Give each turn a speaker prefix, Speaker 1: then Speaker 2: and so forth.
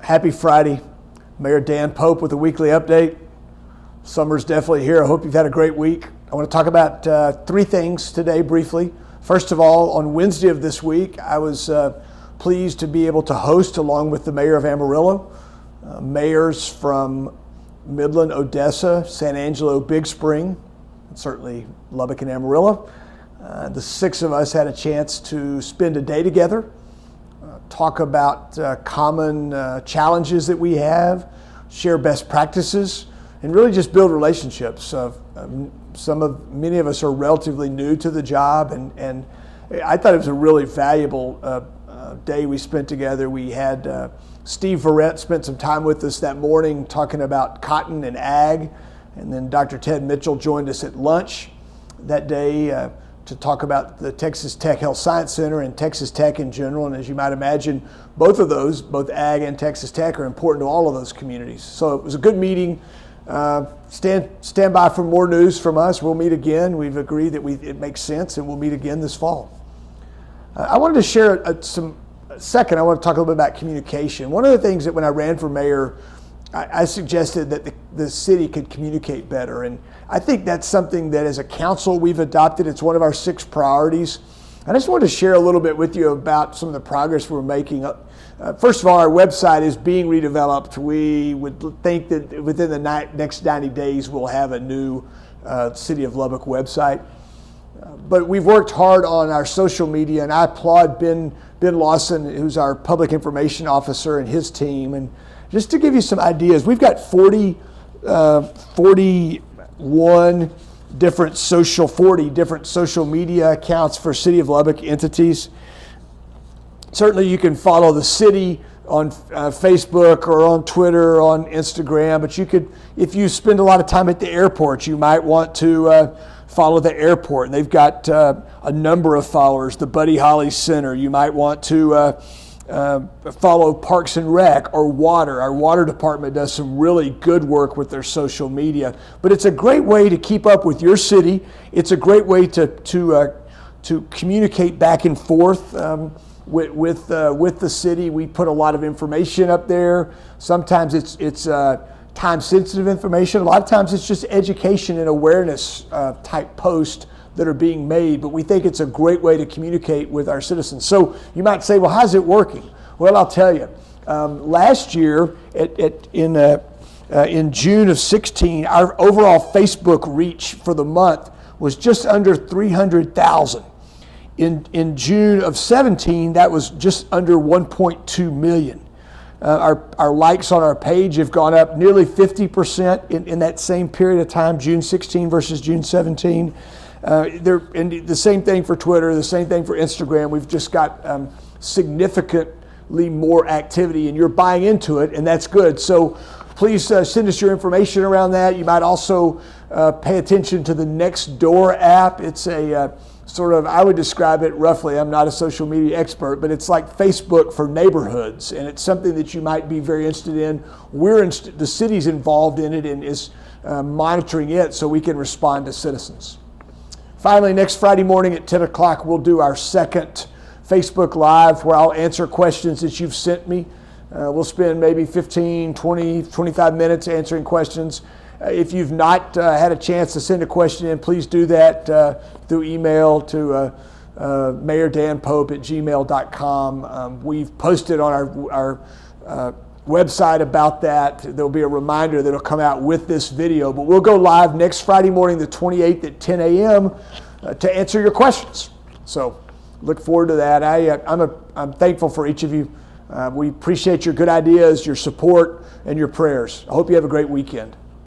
Speaker 1: Happy Friday. Mayor Dan Pope with a weekly update. Summer's definitely here. I hope you've had a great week. I want to talk about three things today briefly. First of all, on Wednesday of this week, I was pleased to be able to host, along with the mayor of Amarillo, mayors from Midland, Odessa, San Angelo, Big Spring, and certainly Lubbock and Amarillo. The six of us had a chance to spend a day together, talk about common challenges that we have, share best practices, and really just build relationships. Many of us are relatively new to the job, and I thought it was a really valuable day we spent together. We had Steve Verrett spent some time with us that morning talking about cotton and ag, and then Dr. Ted Mitchell joined us at lunch that day to talk about the Texas Tech Health Science Center and Texas Tech in general. And as you might imagine, both of those, both ag and Texas Tech, are important to all of those communities. So it was a good meeting. Stand by for more news from us. We'll meet again. We've agreed that it makes sense, and we'll meet again this fall. I wanted to share I want to talk a little bit about communication. One of the things that when I ran for mayor, I suggested that the city could communicate better. And I think that's something that as a council we've adopted. It's one of our 6 priorities. I just wanted to share a little bit with you about some of the progress we're making. First of all, our website is being redeveloped. We would think that within the next 90 days we'll have a new City of Lubbock website. But we've worked hard on our social media, and I applaud Ben Lawson, who's our public information officer, and his team. And just to give you some ideas, we've got 40 different social media accounts for City of Lubbock entities. Certainly you can follow the city on Facebook or on Twitter or on Instagram, but if you spend a lot of time at the airport, you might want to follow the airport. And they've got a number of followers. The Buddy Holly Center, you might want to follow Parks and Rec or Water. Our water department does some really good work with their social media. But it's a great way to keep up with your city. It's a great way to communicate back and forth with the city. We put a lot of information up there. Sometimes it's time-sensitive information. A lot of times it's just education and awareness type posts that are being made, but we think it's a great way to communicate with our citizens. So you might say, well, how's it working? Well, I'll tell you. Last year, in June of 16, our overall Facebook reach for the month was just under 300,000. In June of 17, that was just under 1.2 million. Our likes on our page have gone up nearly 50% in that same period of time, June 16 versus June 17. And the same thing for Twitter, the same thing for Instagram. We've just got significantly more activity, and you're buying into it, and that's good. So please send us your information around that. You might also pay attention to the Nextdoor app. It's a I would describe it roughly, I'm not a social media expert, but it's like Facebook for neighborhoods, and it's something that you might be very interested in. The city's involved in it and is monitoring it so we can respond to citizens. Finally, next Friday morning at 10 o'clock, we'll do our second Facebook Live where I'll answer questions that you've sent me. We'll spend maybe 15, 20, 25 minutes answering questions. If you've not had a chance to send a question in, please do that through email to mayordanpope@gmail.com. We've posted on our website about that. There'll be a reminder that'll come out with this video, but we'll go live next Friday morning, the 28th at 10 a.m. To answer your questions. So look forward to that. I'm thankful for each of you. We appreciate your good ideas, your support, and your prayers. I hope you have a great weekend.